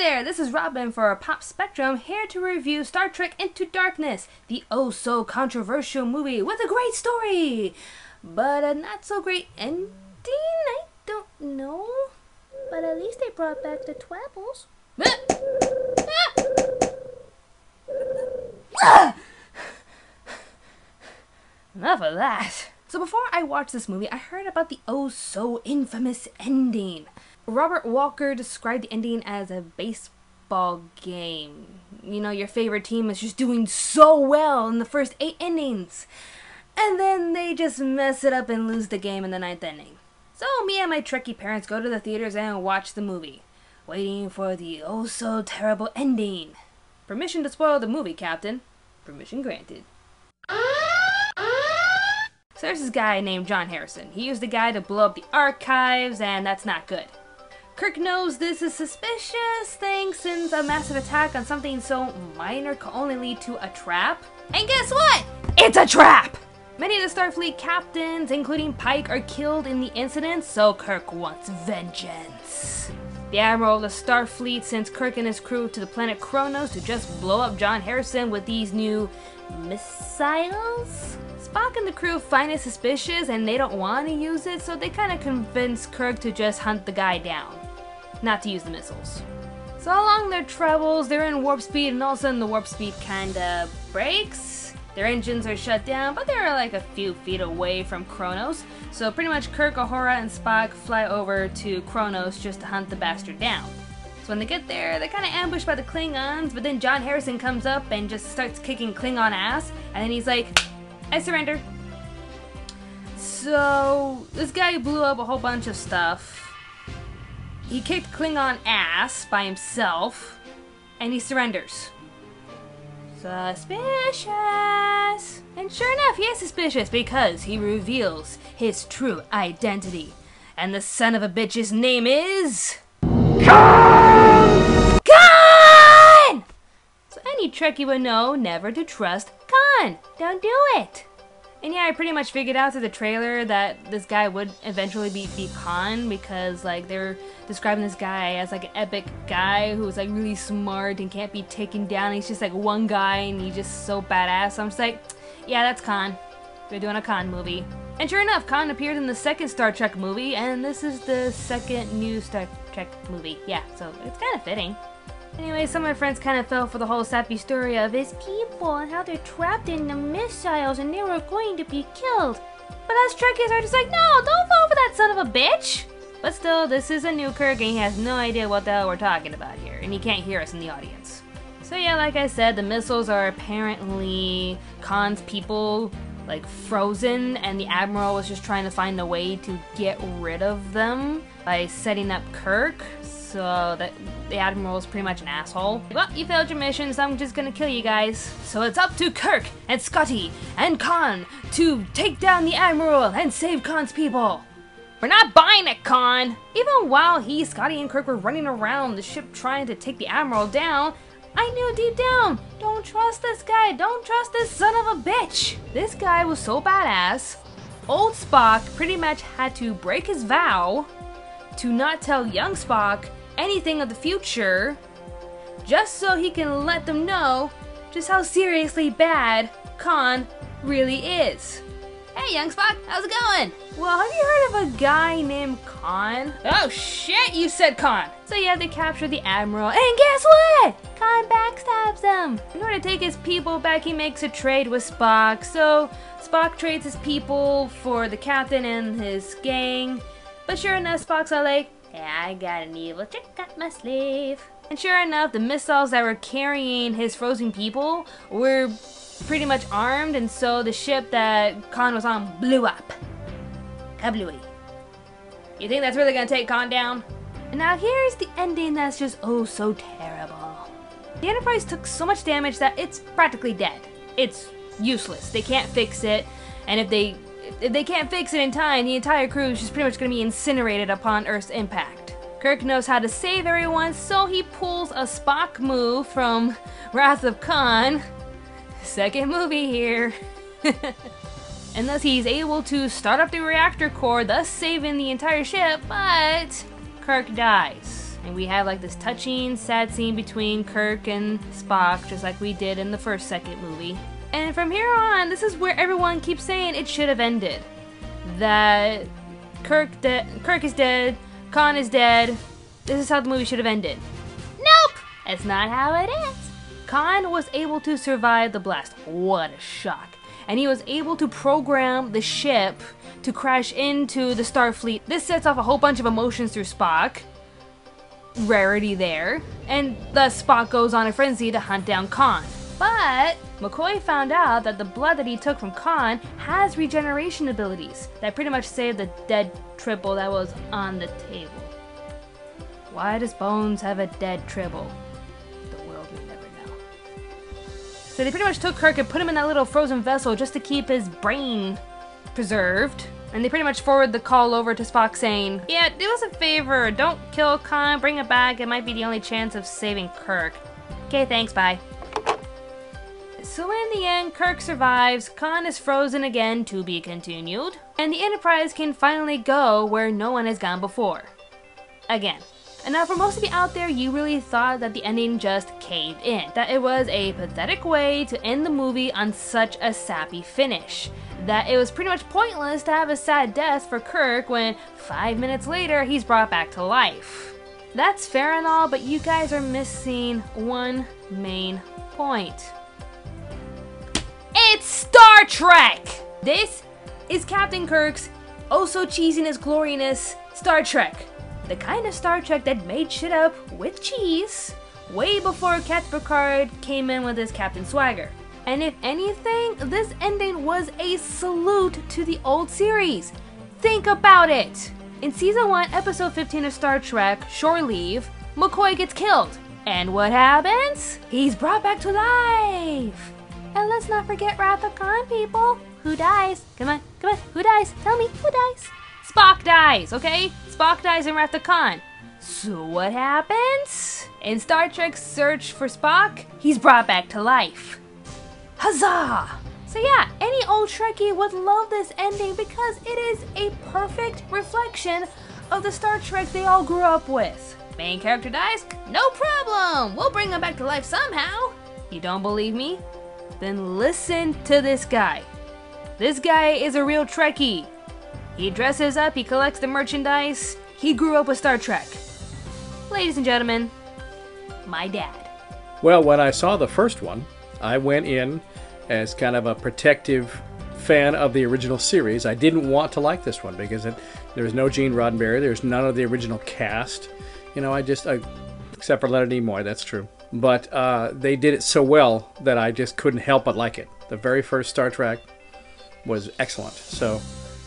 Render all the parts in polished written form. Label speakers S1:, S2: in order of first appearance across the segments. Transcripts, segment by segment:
S1: there, this is Robyn for Pop Spectrum, here to review Star Trek Into Darkness, the oh-so-controversial movie with a great story, but a not-so-great ending? I don't know, but at least they brought back the Twabbles. Enough of that. So before I watched this movie, I heard about the oh-so-infamous ending. Robert Walker described the ending as a baseball game. You know, your favorite team is just doing so well in the first 8 innings. And then they just mess it up and lose the game in the 9th inning. So me and my Trekkie parents go to the theaters and watch the movie, waiting for the oh-so-terrible ending. Permission to spoil the movie, Captain. Permission granted. So there's this guy named John Harrison. He used the guy to blow up the archives, and that's not good. Kirk knows this is a suspicious thing since a massive attack on something so minor could only lead to a trap. And guess what? It's a trap! Many of the Starfleet captains, including Pike, are killed in the incident, so Kirk wants vengeance. The Admiral of the Starfleet sends Kirk and his crew to the planet Kronos to just blow up John Harrison with these new missiles? Spock and the crew find it suspicious and they don't want to use it, so they kind of convince Kirk to just hunt the guy down, not to use the missiles. So along their travels, they're in warp speed, and all of a sudden the warp speed kinda breaks. Their engines are shut down, but they're like a few feet away from Kronos, so pretty much Kirk, Uhura, and Spock fly over to Kronos just to hunt the bastard down. So when they get there, they're kind of ambushed by the Klingons, but then John Harrison comes up and just starts kicking Klingon ass, and then he's like, I surrender. So this guy blew up a whole bunch of stuff. He kicked Klingon ass by himself, and he surrenders. Suspicious. And sure enough, he is suspicious because he reveals his true identity. And the son of a bitch's name is... Khan! Khan! So any Trekkie would know never to trust Khan. Don't do it. And yeah, I pretty much figured out through the trailer that this guy would eventually be Khan, because like they're describing this guy as like an epic guy who's like really smart and can't be taken down. He's just like one guy and he's just so badass. So I'm just like, yeah, that's Khan. They're doing a Khan movie. And sure enough, Khan appeared in the second Star Trek movie, and this is the second new Star Trek movie. Yeah, so it's kind of fitting. Anyway, some of my friends kind of fell for the whole sappy story of his people and how they're trapped in the missiles and they were going to be killed. But us Trekkies are just like, no, don't fall for that son of a bitch! But still, this is a new Kirk and he has no idea what the hell we're talking about here, and he can't hear us in the audience. So yeah, like I said, the missiles are apparently Khan's people, like frozen, and the Admiral was just trying to find a way to get rid of them by setting up Kirk. So that the Admiral is pretty much an asshole. Well, you failed your mission, so I'm just gonna kill you guys. So it's up to Kirk and Scotty and Khan to take down the Admiral and save Khan's people. We're not buying it, Khan! Even while he, Scotty, and Kirk were running around the ship trying to take the Admiral down, I knew deep down, don't trust this guy, don't trust this son of a bitch! This guy was so badass, old Spock pretty much had to break his vow to not tell young Spock anything of the future, just so he can let them know just how seriously bad Khan really is. Hey, young Spock, how's it going? Well, have you heard of a guy named Khan? Oh shit, you said Khan! So yeah, they captured the Admiral, and guess what? Khan backstabs them. In order to take his people back, he makes a trade with Spock. So Spock trades his people for the captain and his gang. But sure enough, Spock's all like, yeah, I got an evil trick up my sleeve. And sure enough, the missiles that were carrying his frozen people were pretty much armed, and so the ship that Khan was on blew up. Kablooey. You think that's really gonna take Khan down? And now here's the ending that's just oh so terrible. The Enterprise took so much damage that it's practically dead. It's useless. They can't fix it, and if they can't fix it in time, the entire crew is just pretty much going to be incinerated upon Earth's impact. Kirk knows how to save everyone, so he pulls a Spock move from Wrath of Khan. Second movie here. And thus he's able to start up the reactor core, thus saving the entire ship, but Kirk dies. And we have like this touching, sad scene between Kirk and Spock, just like we did in the second movie. And from here on, this is where everyone keeps saying it should have ended. That Kirk is dead, Khan is dead. This is how the movie should have ended. Nope! That's not how it is. Khan was able to survive the blast. What a shock. And he was able to program the ship to crash into the Starfleet. This sets off a whole bunch of emotions through Spock. Rarity there. And thus Spock goes on a frenzy to hunt down Khan. But McCoy found out that the blood that he took from Khan has regeneration abilities that pretty much saved the dead triple that was on the table. Why does Bones have a dead triple? The world may never know. So they pretty much took Kirk and put him in that little frozen vessel just to keep his brain preserved. And they pretty much forward the call over to Spock saying, yeah, do us a favor, don't kill Khan, bring it back, it might be the only chance of saving Kirk. Okay, thanks, bye. So in the end, Kirk survives, Khan is frozen again, to be continued, and the Enterprise can finally go where no one has gone before. Again. And now for most of you out there, you really thought that the ending just caved in. That it was a pathetic way to end the movie on such a sappy finish. That it was pretty much pointless to have a sad death for Kirk when 5 minutes later he's brought back to life. That's fair and all, but you guys are missing one main point. It's Star Trek! This is Captain Kirk's oh-so-cheesiness, gloriness Star Trek. The kind of Star Trek that made shit up with cheese way before Captain Picard came in with his Captain Swagger. And if anything, this ending was a salute to the old series. Think about it! In Season 1, Episode 15 of Star Trek, Shore Leave, McCoy gets killed. And what happens? He's brought back to life! And let's not forget Wrath of Khan, people. Who dies? Come on, who dies? Tell me, who dies? Spock dies, okay? Spock dies in Wrath of Khan. So what happens? In Star Trek's Search for Spock, he's brought back to life. Huzzah! So yeah, any old Trekkie would love this ending because it is a perfect reflection of the Star Trek they all grew up with. Main character dies? No problem! We'll bring him back to life somehow! You don't believe me? Then listen to this guy. This guy is a real Trekkie. He dresses up, he collects the merchandise, he grew up with Star Trek. Ladies and gentlemen, my dad.
S2: Well, when I saw the first one, I went in as kind of a protective fan of the original series. I didn't want to like this one because there was no Gene Roddenberry, there's none of the original cast. You know, except for Leonard Nimoy, that's true. But they did it so well that I just couldn't help but like it. The very first Star Trek was excellent. So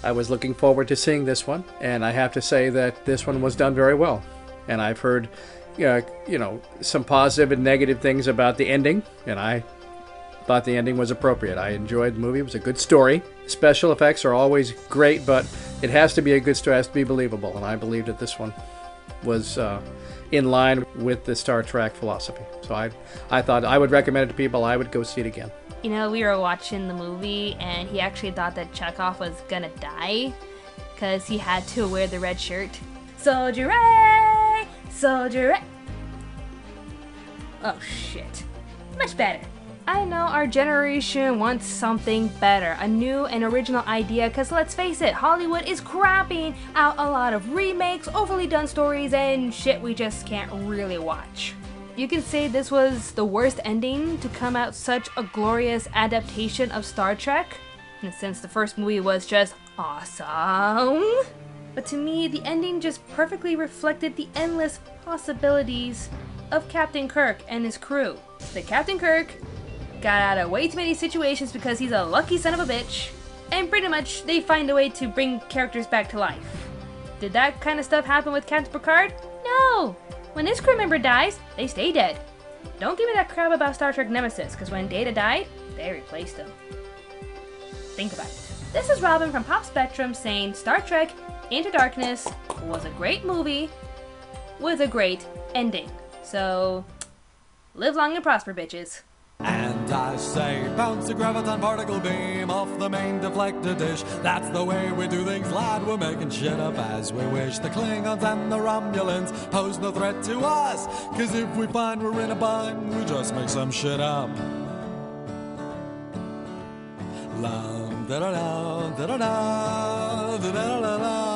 S2: I was looking forward to seeing this one, and I have to say that this one was done very well. And I've heard, some positive and negative things about the ending, and I thought the ending was appropriate. I enjoyed the movie. It was a good story. Special effects are always great, but it has to be a good story. It has to be believable, and I believed that this one was in line with the Star Trek philosophy. So I thought I would recommend it to people. I would go see it again.
S1: You know, we were watching the movie, and he actually thought that Chekhov was gonna die because he had to wear the red shirt. Soldier Ray! Soldier Ray! Oh shit. Much better. I know our generation wants something better, a new and original idea, because let's face it, Hollywood is crapping out a lot of remakes, overly done stories, and shit we just can't really watch. You can say this was the worst ending to come out such a glorious adaptation of Star Trek, and since the first movie was just awesome. But to me, the ending just perfectly reflected the endless possibilities of Captain Kirk and his crew. That Captain Kirk got out of way too many situations because he's a lucky son of a bitch, and pretty much they find a way to bring characters back to life. Did that kind of stuff happen with Captain Picard? No! When his crew member dies, they stay dead. Don't give me that crap about Star Trek Nemesis, because when Data died, they replaced him. Think about it. This is Robyn from Pop Spectrum saying Star Trek Into Darkness was a great movie with a great ending. So, live long and prosper, bitches.
S3: And I say, bounce a graviton particle beam off the main deflector dish. That's the way we do things, lad. We're making shit up as we wish. The Klingons and the Romulans pose no threat to us, 'cause if we find we're in a bind, we just make some shit up. La da da da da da da da da da da.